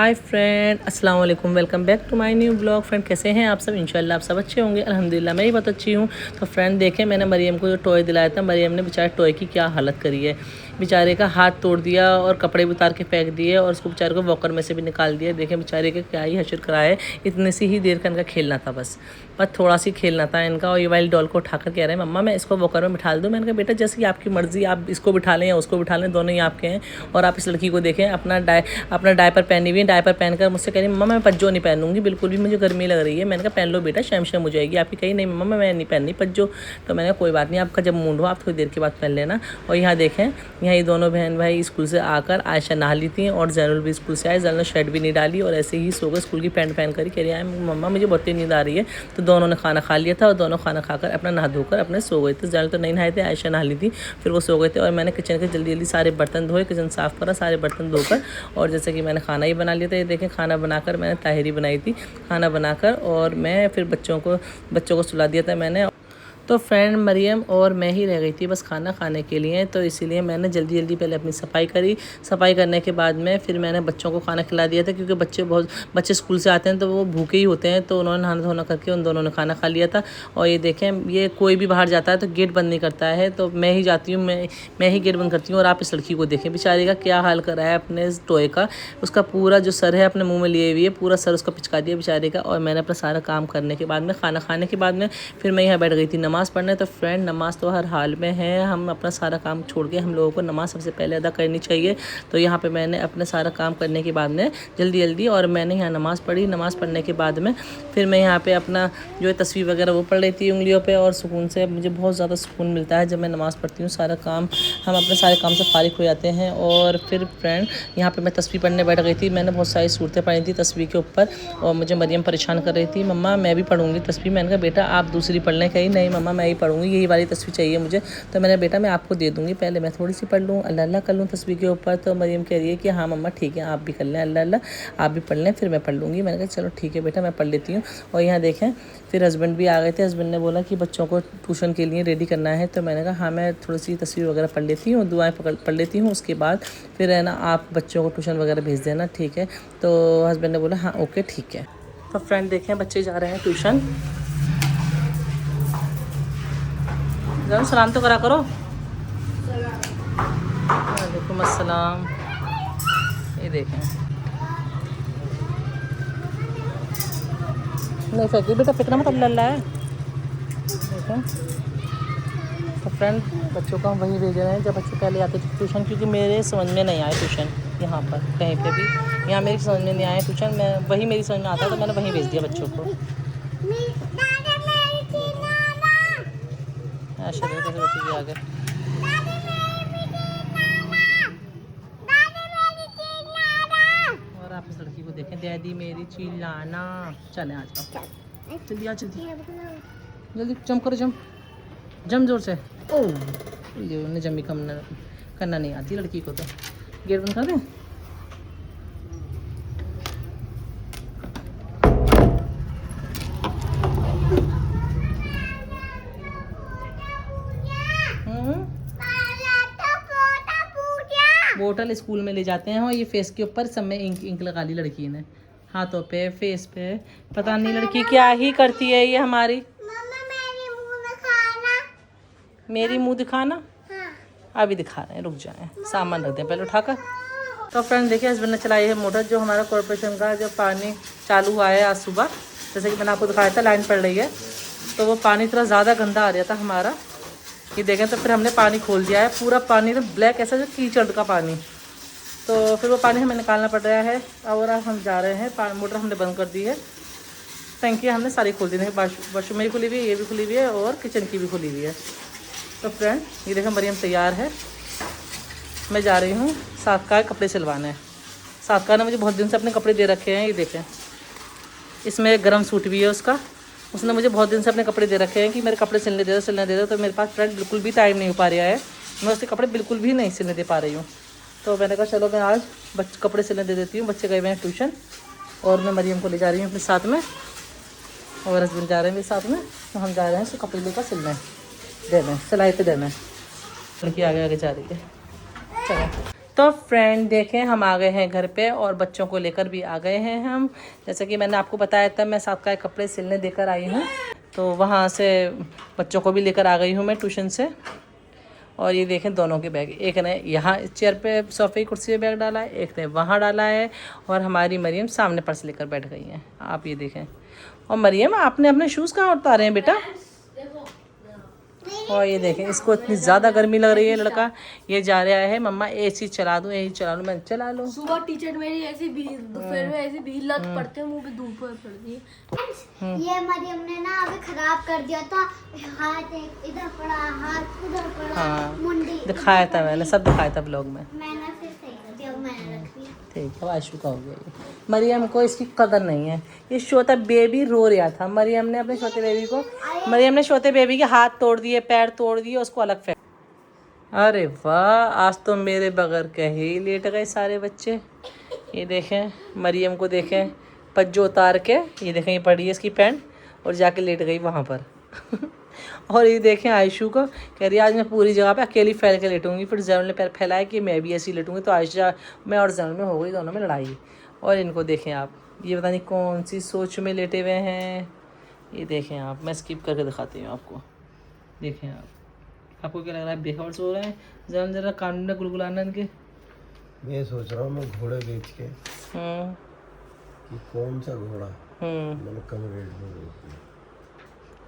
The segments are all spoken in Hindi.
हाय फ्रेंड, अस्सलाम वालेकुम। Welcome back to my new blog. Friend, कैसे हैं आप सब? इंशाल्लाह आप सब अच्छे होंगे। अल्हम्दुलिल्लाह मैं ही बहुत अच्छी हूँ। तो फ्रेंड देखें, मैंने मरियम को जो टॉय दिलाया था, मरियम ने बेचारे टॉय की क्या हालत करी है। बेचारे का हाथ तोड़ दिया और कपड़े भी उतार के फेंक दिए और उसको बेचारे को वॉकर में से भी निकाल दिया। देखें बेचारे के क्या ही हशर करा है। इतने सी ही देर का इनका खेलना था, बस थोड़ा सी खेलना था इनका। और ये वाली डॉल को उठाकर कह रहे हैं, मम्मा मैं इसको वॉकर में बिठा दूँ। मैंने कहा बेटा जैसे आपकी मर्ज़ी, आप इसको बिठा लें या उसको बिठा लें, दोनों ही आपके हैं। और आप इस लड़की को देखें, अपना डायपर पहनी हुई है। डायपर पहनकर मुझसे कह रही मम्मा मैं पज्जो नहीं पहनूंगी, बिल्कुल भी मुझे गर्मी लग रही है। मैंने कहा पहन लो बेटा, शैम शैम हो जाएगी आपकी। कही नहीं मम्मा मैं नहीं पहननी पज्जो। तो मैंने कहा कोई बात नहीं, आपका जब मूड हो आप थोड़ी देर के बाद पहन लेना। और यहाँ देखें, यहाँ ये दोनों बहन भाई स्कूल से आकर आयशा नहा ली थी और जैनुल भी स्कूल से आए। जैनुल ने शर्ट भी नहीं डाली और ऐसे ही सो गए स्कूल की पैंट पहन कर। कह रही है मम्मा मुझे बहुत नींद आ रही है। तो दोनों ने खाना खा लिया था और दोनों खाना खाकर अपना नहा धोकर अपने सो गए थे। जैनुल तो नहीं नहाए थे, आयशा नहा ली थी, फिर वो सो गए थे। और मैंने किचन के जल्दी जल्दी सारे बर्तन धोए, किचन साफ़ करा, सारे बर्तन धोकर। और जैसे कि मैंने खाना ही बना लिया था। ये देखें खाना बनाकर मैंने ताहिरी बनाई थी। खाना बनाकर और मैं फिर बच्चों को सुला दिया था मैंने। तो फ्रेंड मरियम और मैं ही रह गई थी बस खाना खाने के लिए। तो इसीलिए मैंने जल्दी जल्दी पहले अपनी सफाई करी। सफाई करने के बाद में फिर मैंने बच्चों को खाना खिला दिया था, क्योंकि बच्चे स्कूल से आते हैं तो वो भूखे ही होते हैं। तो उन्होंने नहाना धोना करके उन दोनों ने खाना खा लिया था। और ये देखें, ये कोई भी बाहर जाता है तो गेट बंद नहीं करता है, तो मैं ही जाती हूँ, मैं ही गेट बंद करती हूँ। और आप इस लड़की को देखें, बेचारी का क्या हाल करा है अपने इस टॉय का। उसका पूरा जो सर है अपने मुँह में लिए हुई है, पूरा सर उसका पिचका दिया बेचारे का। और मैंने अपना सारा काम करने के बाद में, खाना खाने के बाद में, फिर मैं यहाँ बैठ गई थी नमाज़ पढ़ने। तो फ्रेंड नमाज़ तो हर हाल में है, हम अपना सारा काम छोड़ के हम लोगों को नमाज़ सबसे पहले अदा करनी चाहिए। तो यहाँ पे मैंने अपने सारा काम करने के बाद में जल्दी जल्दी और मैंने यहाँ नमाज़ पढ़ी। नमाज़ पढ़ने के बाद में फिर मैं यहाँ पे अपना जो है तस्वीर वगैरह वो पढ़ रही थी उंगलियों पे। और सुकून से मुझे बहुत ज़्यादा सुकून मिलता है जब मैं नमाज़ पढ़ती हूँ। सारा काम हम अपने सारे काम से फारिग हो जाते हैं। और फिर फ्रेंड यहाँ पर मैं तस्वीर पढ़ने बैठ गई थी। मैंने बहुत सारी सूरतें पढ़ी थी तस्वीर के ऊपर और मुझे मरियम परेशान कर रही थी, मम्मा मैं भी पढ़ूंगी तस्वीर। मैंने कहा बेटा आप दूसरी पढ़ लें। कही नहीं मम्मा मैं ही पढ़ूंगी, यही वाली तस्वीर चाहिए मुझे। तो मैंने बेटा मैं आपको दे दूँगी, पहले मैं थोड़ी सी पढ़ लूँ, अल्लाह अल्लाह कर लूँ तस्वीर के ऊपर। तो मरियम कह रही है कि हाँ मम्मा ठीक है, आप भी कर लें, अल्लाह अल्लाह आप भी पढ़ लें, फिर मैं पढ़ लूँगी। मैंने कहा चलो ठीक है बेटा मैं पढ़ लेती हूँ। और यहाँ देखें फिर हस्बैंड भी आ गए थे। हस्बैंड ने बोला कि बच्चों को ट्यूशन के लिए रेडी करना है। तो मैंने कहा हाँ मैं थोड़ी सी तस्वीर वगैरह पढ़ लेती हूँ, दुआएँ पढ़ लेती हूँ, उसके बाद फिर है ना आप बच्चों को ट्यूशन वगैरह भेज देना, ठीक है। तो हस्बैंड ने बोला हाँ ओके ठीक है। तो फ्रेंड देखें बच्चे जा रहे हैं ट्यूशन। जरा सलाम तो करा करो। वालेकुम अस्सलाम। ये देखें नहीं फेंकी बेटा, फेंकना मत, अल्लाह है। देखें तो फ्रेंड बच्चों को हम वहीं भेज रहे हैं जब बच्चे पहले आते थे ट्यूशन, क्योंकि मेरे समझ में नहीं आए ट्यूशन यहाँ पर कहीं पे भी। यहाँ मेरी समझ में नहीं आया ट्यूशन, मैं वही मेरी समझ में आता तो मैंने वहीं भेज दिया बच्चों को। अच्छा कैसे बच्चे भी आ गए। और आप इस लड़की को देखें, डैडी मेरी चिल्लाना। चले आ जाओ, जल्दी आ जल्दी जल्दी, जम करो जम जम जोर से। ओह ये उन्हें जमी करना नहीं आती लड़की को। तो गेट बंद कर दें। बोतल स्कूल में ले जाते हैं और ये फेस के ऊपर सब में इंक लगा ली लड़की ने, हाथों पे फेस पे। पता नहीं लड़की क्या ही करती है ये हमारी। मेरी मुंह दिखाना। हाँ। अभी दिखा रहे हैं, रुक जाएं, सामान रख दें पहले उठाकर। तो फ्रेंड देखिए हस्बैंड ने चलाई है मोटर, जो हमारा कॉर्पोरेशन का जो पानी चालू हुआ है आज सुबह, जैसे कि मैंने आपको दिखाया था लाइन पड़ रही है। तो वो पानी थोड़ा ज़्यादा गंदा आ रहा था हमारा, ये देखें। तो फिर हमने पानी खोल दिया है, पूरा पानी ना ब्लैक ऐसा जो कीचड़ का पानी। तो फिर वो पानी हमें निकालना पड़ रहा है। और हम जा रहे हैं, मोटर हमने बंद कर दी है, टंकी हमने सारी खोल दी है। वाशरूम में भी खुली हुई है, ये भी खुली हुई है और किचन की भी खुली हुई है। तो फ्रेंड ये देखें मरियम तैयार है, मैं जा रही हूँ सादका कपड़े सिलवाने। सादका ने मुझे बहुत दिन से अपने कपड़े दे रखे हैं, ये देखें इसमें एक गर्म सूट भी है उसका। उसने मुझे बहुत दिन से अपने कपड़े दे रखे हैं कि मेरे कपड़े सिलने दे दो। तो मेरे पास फ्रेंड बिल्कुल भी टाइम नहीं हो पा रहा है, मैं उसके कपड़े बिल्कुल भी नहीं सिलने दे पा रही हूँ। तो मैंने कहा चलो मैं आज कपड़े सिलने दे देती हूँ। बच्चे गए हुए हैं ट्यूशन और मैं मरियम को ले जा रही हूँ अपने साथ में, और हस्बैंड जा रहे हैं मेरे साथ में। तो हम जा रहे हैं उसको कपड़े लेकर सिलने देने, सिलाई पे देना। लड़की आगे आगे जा रही है, चलो। तो फ्रेंड देखें हम आ गए हैं घर पे और बच्चों को लेकर भी आ गए हैं हम। जैसे कि मैंने आपको बताया था मैं साथ का कपड़े सिलने देकर आई हूँ, तो वहाँ से बच्चों को भी लेकर आ गई हूँ मैं ट्यूशन से। और ये देखें दोनों के बैग, एक ने यहाँ चेयर पे सोफ़े कुर्सी पे बैग डाला है, एक ने वहाँ डाला है, और हमारी मरियम सामने पर्स लेकर बैठ गई हैं। आप ये देखें। और मरियम आपने अपने शूज़ कहाँ उतारे हैं बेटा? और ये देखें इसको इतनी ज़्यादा गर्मी लग रही है, लड़का ये जा रहा है मम्मा एसी चला दूँ, एसी चला लूँ। मैं चला लो। सुबह टीचर मेरी ऐसी दोपहर में ऐसी भीड़ लत पड़ते हैं, मुंह पे धूप पड़ती है। ये मरियम ने ना अभी खराब कर दिया था, हाथ इधर पड़ा, हाथ उधर पड़ा। हाँ मुंडी दिखाया था मैंने, सब दिखाया था ब्लॉग में। मैंने फिर सही कर दिया, मैंने रख लिया। ठीक है आयशु का हो गया ये। मरियम को इसकी कदर नहीं है। ये छोटा बेबी रो रहा था, मरियम ने अपने छोटे बेबी को, मरियम ने छोटे बेबी के हाथ तोड़ दिए, पैर तोड़ दिए, उसको अलग फेंक। अरे वाह आज तो मेरे बगैर कहे ही लेट गए सारे बच्चे। ये देखें मरियम को देखें पज्जो उतार के, ये देखें ये पड़ी है इसकी पैंट और जाके लेट गई वहाँ पर। और ये देखें आयशु को कह रही है आज मैं पूरी जगह पे अकेली फैल के लेटूंगी। फिर जैनुल ने पैर फैलाया कि मैं भी ऐसी लेटूंगी, तो आयशा मैं और जैनुल में हो गई दोनों में लड़ाई। और इनको देखें आप, ये पता नहीं कौन सी सोच में लेटे हुए हैं। ये देखें आप, मैं स्किप करके दिखाती हूँ आपको। देखें आप, आपको क्या लग रहा है बेखबर सो रहे हैं? जैनुल जरा कान में गुलगुलाना इनके। मैं सोच रहा हूँ मैं घोड़े बेच के कि कौन सा घोड़ा मैंने कम रेट में बेच दिया।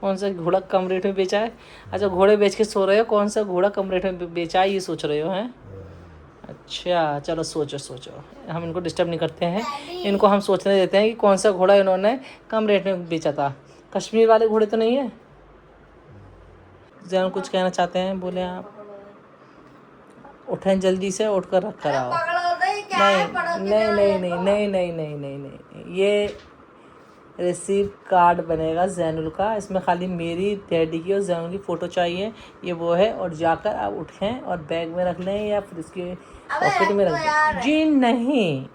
कौन सा घोड़ा कम रेट में बेचा है? अच्छा घोड़े बेच के सो रहे हो, कौन सा घोड़ा कम रेट में बेचा है ये सोच रहे हो हैं? अच्छा चलो सोचो सोचो, हम इनको डिस्टर्ब नहीं करते हैं, इनको हम सोचने देते हैं कि कौन सा घोड़ा इन्होंने कम रेट में बेचा था। कश्मीर वाले घोड़े तो नहीं है? जैन कुछ कहना चाहते हैं, बोले आप। उठें जल्दी से, उठ कर रख कर आओ। नहीं नहीं नहीं नहीं नहीं नहीं नहीं नहीं नहीं, ये रिसीव कार्ड बनेगा जैनुल का, इसमें खाली मेरी, डैडी की और जैनुल की फ़ोटो चाहिए। ये वो है, और जाकर आप उठें और बैग में रख लें या फिर इसके पॉकेट में रख दें। जी नहीं,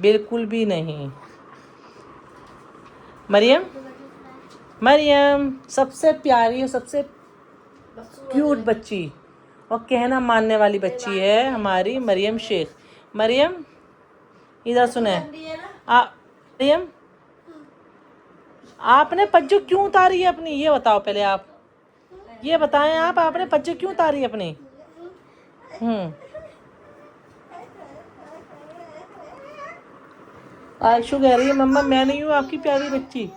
बिल्कुल भी नहीं। मरियम, मरियम सबसे प्यारी और सबसे क्यूट बच्ची और कहना मानने वाली बच्ची है हमारी मरियम शेख। मरियम इधर सुने। मरियम आपने पज्जो क्यों उतारी है अपनी, ये बताओ पहले आप, ये बताएं आप, आपने पज्जो क्यों उतारी है अपनी? आयशु कह रही है मम्मा मैं नहीं हूँ आपकी प्यारी बच्ची।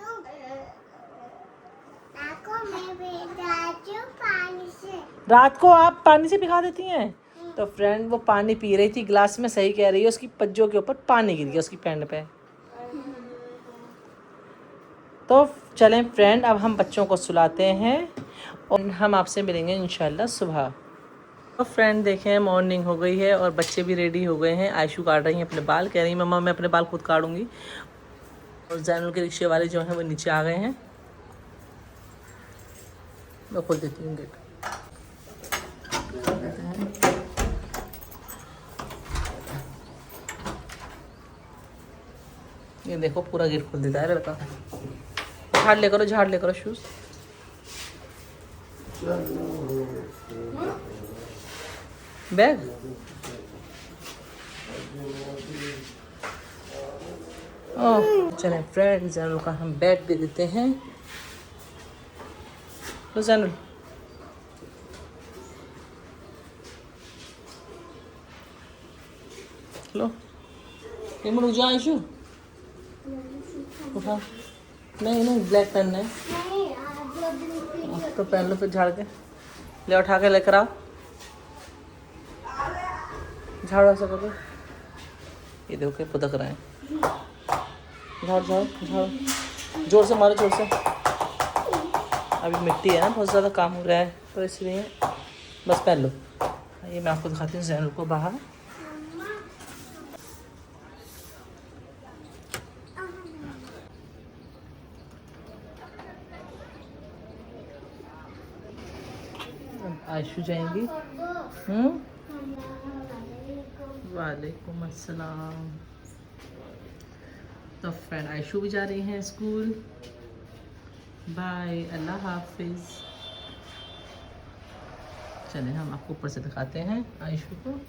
रात को आप पानी से भिगा देती हैं? तो फ्रेंड वो पानी पी रही थी गिलास में, सही कह रही है, उसकी पज्जों के ऊपर पानी गिर गया उसकी पैंट पे। तो चलें फ्रेंड अब हम बच्चों को सुलाते हैं और हम आपसे मिलेंगे इंशाल्लाह सुबह। तो फ्रेंड देखें मॉर्निंग हो गई है और बच्चे भी रेडी हो गए हैं। आयशु काट रही हैं अपने बाल, कह रही है मम्मा मैं अपने बाल खुद काटूंगी। और जैनुल के रिक्शे वाले जो हैं वो नीचे आ गए हैं। मैं खोल देती हूँ गेट। ये देखो पूरा गेट खोल देता है लड़का। झाड़ ले करो, झाड़ ले करो शूज। बैग ओह चलें फ्रेंड जैनुल का हम बैग दे देते हैं। लो जैनुल, लो ये मुड़ जा आयशु, उठा। नहीं नहीं ब्लैक पहनना है तो पहन लो, फिर झाड़ के ले, उठा के लेकर आओ। झाड़ो ऐसा करो, ये देखो क्या पुदक रहे हैं। झाड़ झाड़ झाड़, जोर से मारो जोर से। अभी मिट्टी है ना, बहुत ज़्यादा काम हो रहा है तो इसलिए बस पहन लो। ये मैं आपको दिखाती हूँ जैनुल को बाहर। आयशु जाएंगी। वालेकुम अस्सलाम। तो फ्रेंड आयशु भी जा रही हैं स्कूल। बाय, अल्लाह हाफिज़। चलें हम आपको ऊपर से दिखाते हैं आयशु को।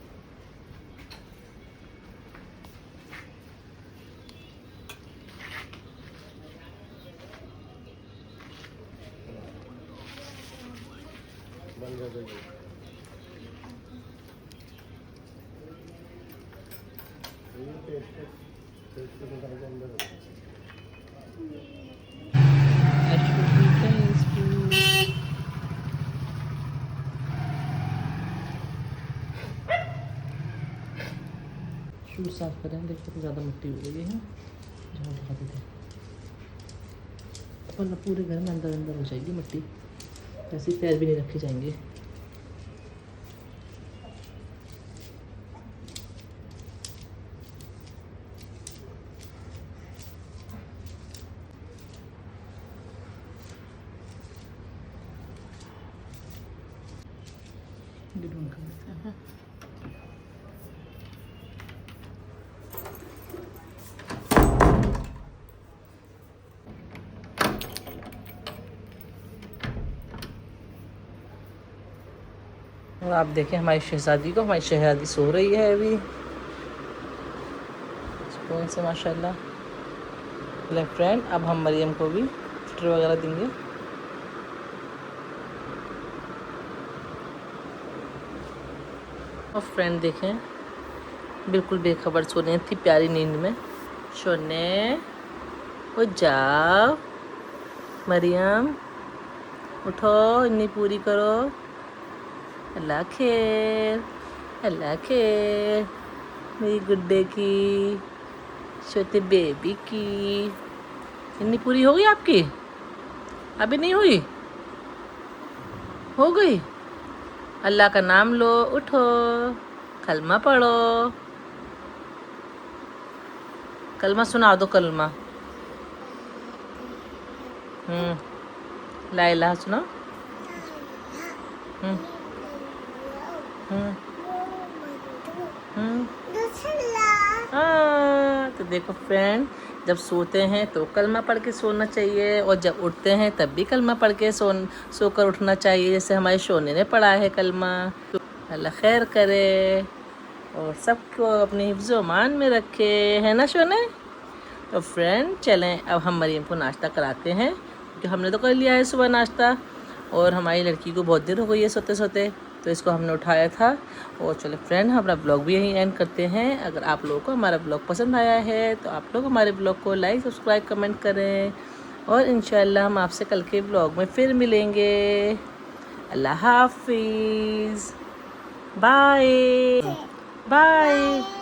शूज साफ करें, देखते तो ज़्यादा मिट्टी हो गई है। झाड़ लगा देते, वरना पूरे घर में अंदर अंदर हो जाएगी मिट्टी, ऐसे पैर भी नहीं रखे जाएंगे। ढूंढ कर देखते हैं। और आप देखें हमारी शहज़ादी को, हमारी शहज़ादी सो रही है अभी सुकून से माशाल्लाह। ले फ्रेंड, अब हम मरियम को भी फिटर वगैरह देंगे। और फ्रेंड देखें बिल्कुल बेखबर सोने, इतनी प्यारी नींद में। सोने हो जाओ मरियम, उठो, इतनी पूरी करो। अल्लाह खैर, अल्लाह खैर मेरी गुड्डे की, छोटे बेबी की। इतनी पूरी हो गई आपकी? अभी नहीं हुई? हो गई? अल्लाह का नाम लो, उठो, कलमा पढ़ो। कलमा सुना दो, कलमा। ला इलाहा सुनाओ। तो देखो फ्रेंड, जब सोते हैं तो कलमा पढ़ के सोना चाहिए, और जब उठते हैं तब भी कलमा पढ़ के सोकर उठना चाहिए, जैसे हमारे शोने ने पढ़ा है कलमा। तो अल्लाह खैर करे और सबको अपने हिफ्ज़ व अमान में रखे, है ना शोने। तो फ्रेंड चलें अब हम मरियम को नाश्ता कराते हैं, क्योंकि हमने तो कर लिया है सुबह नाश्ता, और हमारी लड़की को बहुत देर हो गई है सोते सोते, तो इसको हमने उठाया था। और चलो फ्रेंड, हम अपना ब्लॉग भी यहीं एंड करते हैं। अगर आप लोगों को हमारा ब्लॉग पसंद आया है तो आप लोग हमारे ब्लॉग को लाइक, सब्सक्राइब, कमेंट करें, और इंशाल्लाह हम आपसे कल के ब्लॉग में फिर मिलेंगे। अल्लाह हाफिज़, बाय बाय।